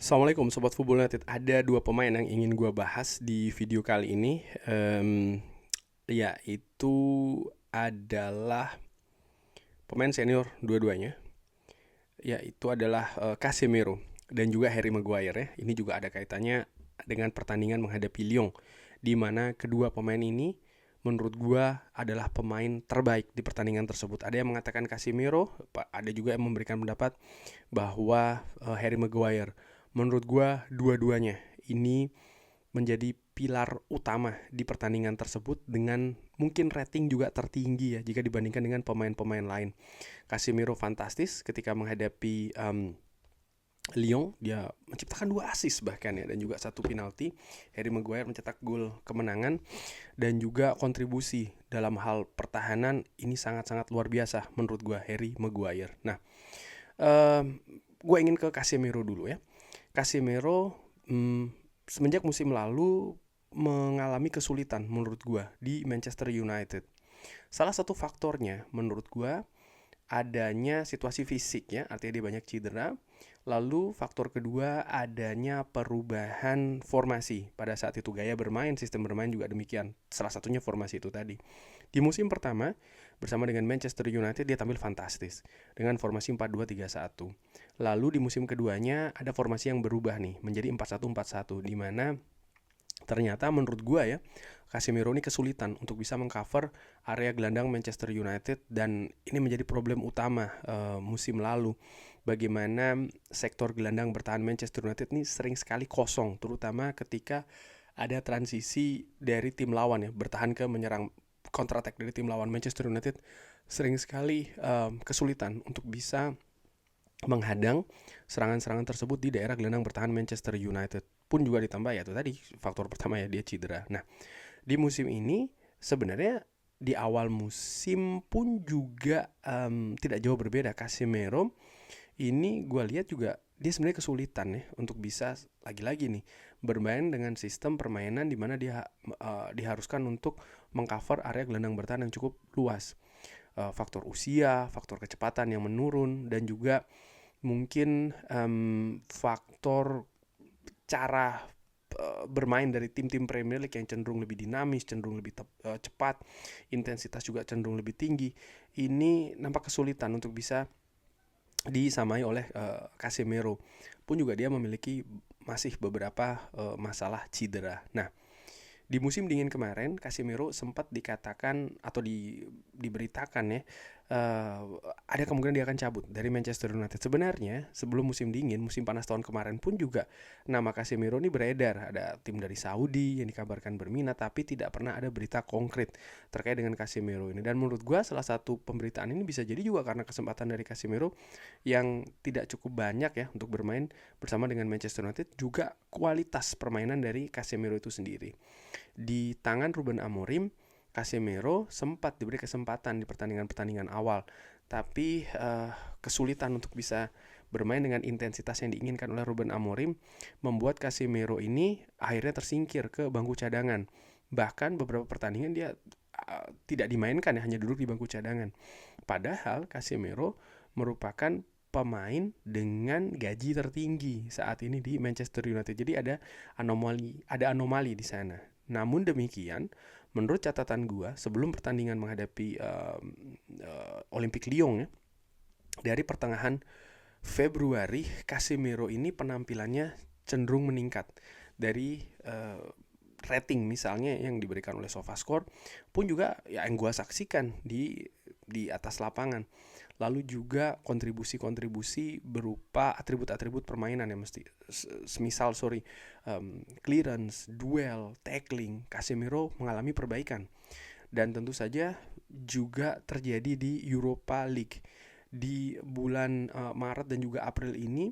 Assalamualaikum Sobat Football United. Ada dua pemain yang ingin gue bahas di video kali ini. Yaitu adalah pemain senior dua-duanya. Yaitu adalah Casemiro dan juga Harry Maguire ya. Ini juga ada kaitannya dengan pertandingan menghadapi Lyon, di mana kedua pemain ini menurut gue adalah pemain terbaik di pertandingan tersebut. Ada yang mengatakan Casemiro, ada juga yang memberikan pendapat bahwa Harry Maguire. Menurut gue dua-duanya ini menjadi pilar utama di pertandingan tersebut dengan mungkin rating juga tertinggi ya jika dibandingkan dengan pemain-pemain lain. Casemiro fantastis ketika menghadapi Lyon, dia menciptakan 2 assist bahkan ya, dan juga 1 penalti. Harry Maguire mencetak gol kemenangan dan juga kontribusi dalam hal pertahanan ini sangat-sangat luar biasa menurut gue Harry Maguire. Nah, gue ingin ke Casemiro dulu ya. Casemiro semenjak musim lalu mengalami kesulitan menurut gue di Manchester United. Salah satu faktornya menurut gue adanya situasi fisik ya, artinya dia banyak cedera. Lalu faktor kedua adanya perubahan formasi pada saat itu, gaya bermain, sistem bermain juga demikian. Salah satunya formasi itu tadi. Di musim pertama bersama dengan Manchester United dia tampil fantastis dengan formasi 4-2-3-1. Lalu di musim keduanya ada formasi yang berubah nih menjadi 4-1-4-1, di mana ternyata menurut gua ya Casemiro ini kesulitan untuk bisa mengcover area gelandang Manchester United, dan ini menjadi problem utama musim lalu. Bagaimana sektor gelandang bertahan Manchester United ini sering sekali kosong, terutama ketika ada transisi dari tim lawan ya, bertahan ke menyerang, counter attack dari tim lawan. Manchester United sering sekali kesulitan untuk bisa menghadang serangan-serangan tersebut di daerah gelandang bertahan Manchester United. Pun juga ditambah ya itu tadi faktor pertama ya, dia cedera. Nah, di musim ini sebenarnya di awal musim pun juga tidak jauh berbeda. Casemiro ini gue lihat juga dia sebenarnya kesulitan ya untuk bisa lagi-lagi nih bermain dengan sistem permainan di mana dia diharuskan untuk mengcover area gelandang bertahan yang cukup luas. Faktor usia, faktor kecepatan yang menurun, dan juga mungkin faktor cara bermain dari tim-tim Premier League yang cenderung lebih dinamis, cenderung lebih cepat, intensitas juga cenderung lebih tinggi. Ini nampak kesulitan untuk bisa disamai oleh Casemiro. Pun juga dia memiliki masih beberapa masalah cedera. Nah, di musim dingin kemarin Casemiro sempat dikatakan atau diberitakan ya ada kemungkinan dia akan cabut dari Manchester United. Sebenarnya sebelum musim dingin, musim panas tahun kemarin pun juga nama Casemiro ini beredar. Ada tim dari Saudi yang dikabarkan berminat, tapi tidak pernah ada berita konkret terkait dengan Casemiro ini. Dan menurut gue salah satu pemberitaan ini bisa jadi juga karena kesempatan dari Casemiro yang tidak cukup banyak ya untuk bermain bersama dengan Manchester United, juga kualitas permainan dari Casemiro itu sendiri. Di tangan Ruben Amorim, Casemiro sempat diberi kesempatan di pertandingan-pertandingan awal, tapi kesulitan untuk bisa bermain dengan intensitas yang diinginkan oleh Ruben Amorim membuat Casemiro ini akhirnya tersingkir ke bangku cadangan. Bahkan beberapa pertandingan dia tidak dimainkan ya, hanya duduk di bangku cadangan. Padahal Casemiro merupakan pemain dengan gaji tertinggi saat ini di Manchester United. Jadi ada anomali di sana. Namun demikian, menurut catatan gua sebelum pertandingan menghadapi Olympique Lyon ya, dari pertengahan Februari Casemiro ini penampilannya cenderung meningkat. Dari rating misalnya yang diberikan oleh SofaScore pun juga ya yang gua saksikan di atas lapangan. Lalu juga kontribusi-kontribusi berupa atribut-atribut permainan ya, mesti semisal clearance, duel, tackling, Casemiro mengalami perbaikan. Dan tentu saja juga terjadi di Europa League di bulan Maret dan juga April ini,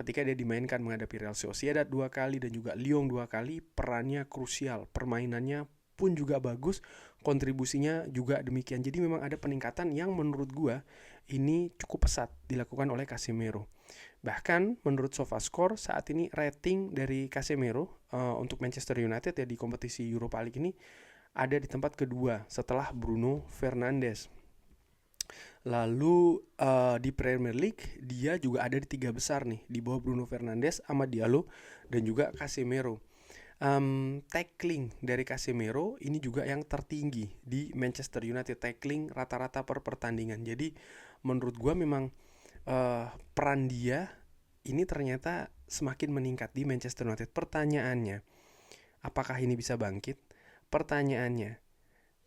ketika dia dimainkan menghadapi Real Sociedad 2 kali dan juga Lyon 2 kali, perannya krusial, permainannya pun juga bagus, kontribusinya juga demikian. Jadi memang ada peningkatan yang menurut gua ini cukup pesat dilakukan oleh Casemiro. Bahkan menurut SofaScore saat ini rating dari Casemiro untuk Manchester United ya di kompetisi Europa League ini ada di tempat kedua setelah Bruno Fernandes. Lalu di Premier League dia juga ada di 3 besar nih, di bawah Bruno Fernandes, Amad Diallo, dan juga Casemiro. Tackling dari Casemiro ini juga yang tertinggi di Manchester United, tackling rata-rata per pertandingan. Jadi menurut gua memang peran dia ini ternyata semakin meningkat di Manchester United. Pertanyaannya, apakah ini bisa bangkit? Pertanyaannya,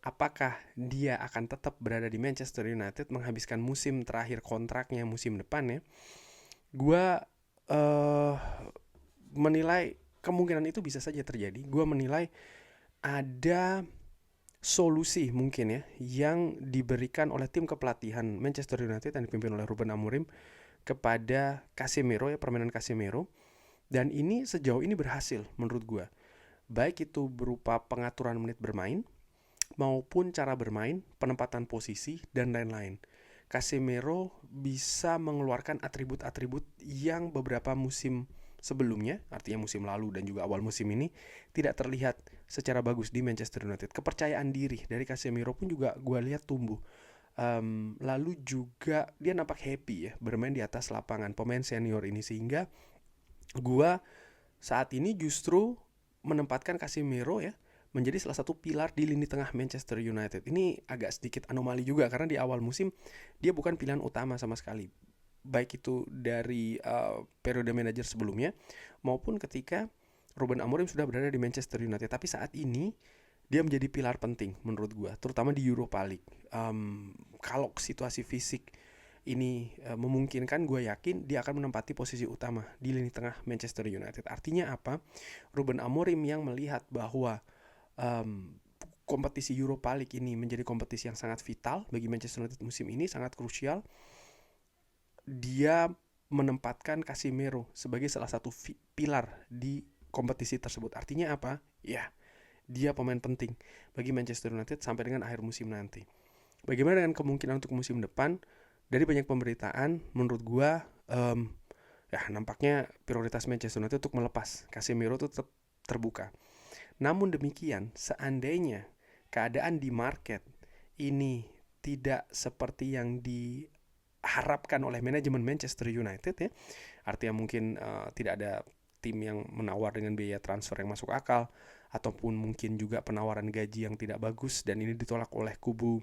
apakah dia akan tetap berada di Manchester United menghabiskan musim terakhir kontraknya musim depan ya? Gua uh, menilai kemungkinan itu bisa saja terjadi. Gua menilai ada solusi mungkin ya yang diberikan oleh tim kepelatihan Manchester United yang dipimpin oleh Ruben Amorim kepada Casemiro ya, permainan Casemiro, dan ini sejauh ini berhasil menurut gua. Baik itu berupa pengaturan menit bermain maupun cara bermain, penempatan posisi, dan lain-lain. Casemiro bisa mengeluarkan atribut-atribut yang beberapa musim sebelumnya, artinya musim lalu dan juga awal musim ini, tidak terlihat secara bagus di Manchester United. Kepercayaan diri dari Casemiro pun juga gue lihat tumbuh. Lalu juga dia nampak happy ya bermain di atas lapangan, pemain senior ini, sehingga gue saat ini justru menempatkan Casemiro ya menjadi salah satu pilar di lini tengah Manchester United. Ini agak sedikit anomali juga karena di awal musim dia bukan pilihan utama sama sekali. Baik itu dari periode manajer sebelumnya maupun ketika Ruben Amorim sudah berada di Manchester United. Tapi saat ini dia menjadi pilar penting menurut gue, terutama di Europa League. Kalau situasi fisik ini memungkinkan, gue yakin dia akan menempati posisi utama di lini tengah Manchester United. Artinya apa? Ruben Amorim yang melihat bahwa kompetisi Europa League ini menjadi kompetisi yang sangat vital bagi Manchester United musim ini, sangat krusial. Dia menempatkan Casemiro sebagai salah satu pilar di kompetisi tersebut. Artinya apa? Ya, dia pemain penting bagi Manchester United sampai dengan akhir musim nanti. Bagaimana dengan kemungkinan untuk musim depan? Dari banyak pemberitaan, menurut gua ya nampaknya prioritas Manchester United untuk melepas Casemiro itu tetap terbuka. Namun demikian, seandainya keadaan di market ini tidak seperti yang diharapkan oleh manajemen Manchester United ya, artinya mungkin tidak ada tim yang menawar dengan biaya transfer yang masuk akal, ataupun mungkin juga penawaran gaji yang tidak bagus dan ini ditolak oleh kubu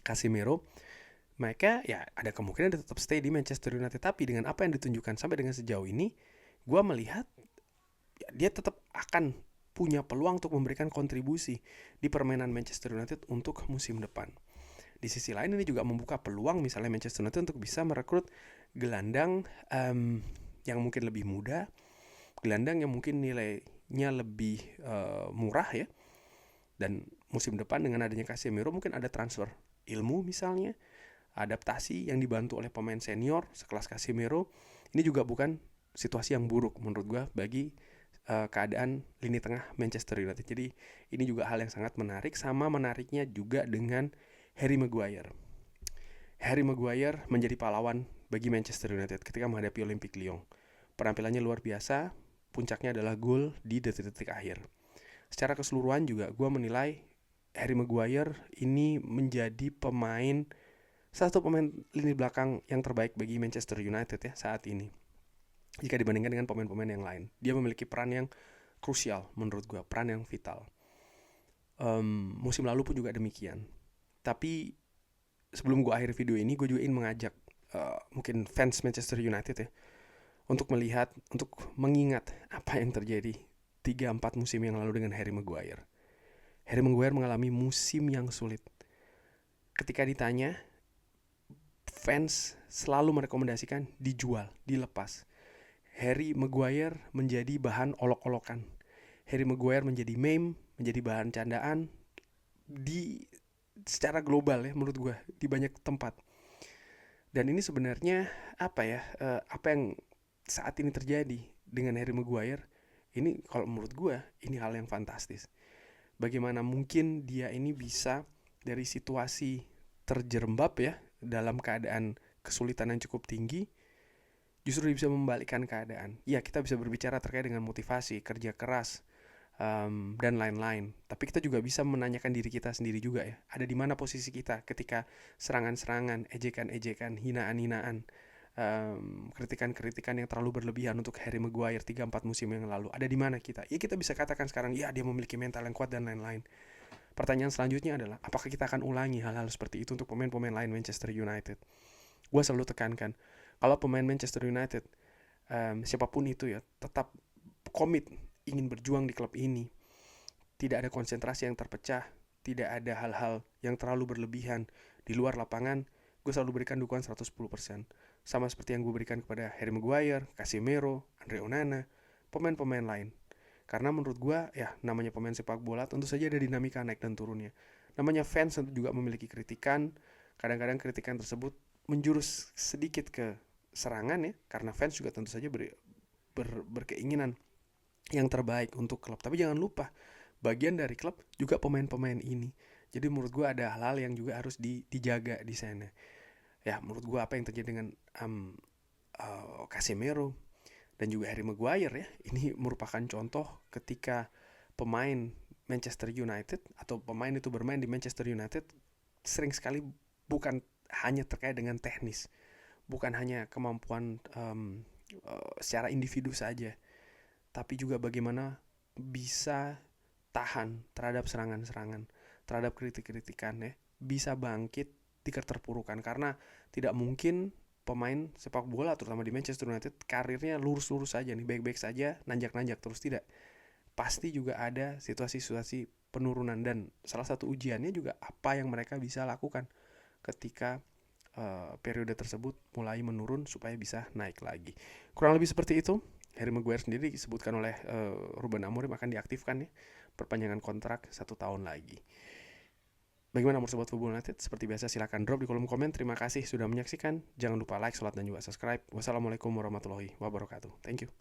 Casemiro, mereka ya ada kemungkinan dia tetap stay di Manchester United. Tapi dengan apa yang ditunjukkan sampai dengan sejauh ini, gue melihat ya, dia tetap akan punya peluang untuk memberikan kontribusi di permainan Manchester United untuk musim depan. Di sisi lain ini juga membuka peluang misalnya Manchester United untuk bisa merekrut gelandang yang mungkin lebih muda, gelandang yang mungkin nilainya lebih murah ya. Dan musim depan dengan adanya Casemiro mungkin ada transfer ilmu misalnya, adaptasi yang dibantu oleh pemain senior sekelas Casemiro. Ini juga bukan situasi yang buruk menurut gue bagi keadaan lini tengah Manchester United. Jadi ini juga hal yang sangat menarik. Sama menariknya juga dengan Harry Maguire. Harry Maguire menjadi pahlawan bagi Manchester United ketika menghadapi Olympique Lyon. Penampilannya luar biasa, puncaknya adalah gol di detik-detik akhir. Secara keseluruhan juga gue menilai Harry Maguire ini menjadi salah satu pemain lini belakang yang terbaik bagi Manchester United ya saat ini. Jika dibandingkan dengan pemain-pemain yang lain, dia memiliki peran yang krusial menurut gue, peran yang vital. Musim lalu pun juga demikian. Tapi sebelum gue akhir video ini, gue juga ingin mengajak mungkin fans Manchester United ya untuk melihat, untuk mengingat apa yang terjadi 3-4 musim yang lalu dengan Harry Maguire. Harry Maguire mengalami musim yang sulit. Ketika ditanya, fans selalu merekomendasikan dijual, dilepas. Harry Maguire menjadi bahan olok-olokan. Harry Maguire menjadi meme, menjadi bahan candaan secara global ya menurut gue di banyak tempat. Dan ini sebenarnya apa yang saat ini terjadi dengan Harry Maguire, ini kalau menurut gue ini hal yang fantastis. Bagaimana mungkin dia ini bisa dari situasi terjerembab ya dalam keadaan kesulitan yang cukup tinggi, justru bisa membalikkan keadaan. Ya, kita bisa berbicara terkait dengan motivasi, kerja keras, dan lain-lain. Tapi kita juga bisa menanyakan diri kita sendiri juga ya. Ada di mana posisi kita ketika serangan-serangan, ejekan-ejekan, hinaan-hinaan, kritikan-kritikan yang terlalu berlebihan untuk Harry Maguire 3-4 musim yang lalu. Ada di mana kita? Ya kita bisa katakan sekarang, ya dia memiliki mental yang kuat dan lain-lain. Pertanyaan selanjutnya adalah, apakah kita akan ulangi hal-hal seperti itu untuk pemain-pemain lain Manchester United? Gue selalu tekankan, kalau pemain Manchester United, siapapun itu ya, tetap komit ingin berjuang di klub ini, tidak ada konsentrasi yang terpecah, tidak ada hal-hal yang terlalu berlebihan di luar lapangan, gue selalu berikan dukungan 110%. Sama seperti yang gue berikan kepada Harry Maguire, Casemiro, Andre Onana, pemain-pemain lain. Karena menurut gue, ya namanya pemain sepak bola tentu saja ada dinamika naik dan turunnya. Namanya fans tentu juga memiliki kritikan, kadang-kadang kritikan tersebut menjurus sedikit ke serangan ya, karena fans juga tentu saja berkeinginan yang terbaik untuk klub. Tapi jangan lupa, bagian dari klub juga pemain-pemain ini. Jadi menurut gue ada hal-hal yang juga harus dijaga di sana. Ya menurut gue apa yang terjadi dengan Casemiro dan juga Harry Maguire ya, ini merupakan contoh ketika pemain Manchester United atau pemain itu bermain di Manchester United sering sekali bukan hanya terkait dengan teknis, bukan hanya kemampuan secara individu saja, tapi juga bagaimana bisa tahan terhadap serangan-serangan, terhadap kritik-kritikan ya, bisa bangkit di keterpurukan. Karena tidak mungkin pemain sepak bola terutama di Manchester United karirnya lurus-lurus saja nih, baik-baik saja, nanjak-nanjak terus, tidak. Pasti juga ada situasi-situasi penurunan, dan salah satu ujiannya juga apa yang mereka bisa lakukan ketika periode tersebut mulai menurun supaya bisa naik lagi. Kurang lebih seperti itu. Harry Maguire sendiri disebutkan oleh Ruben Amorim akan diaktifkan ya, perpanjangan kontrak 1 tahun lagi. Bagaimana menurut Sobat Football United? Seperti biasa silahkan drop di kolom komen. Terima kasih sudah menyaksikan. Jangan lupa like, share, dan juga subscribe. Wassalamualaikum warahmatullahi wabarakatuh. Thank you.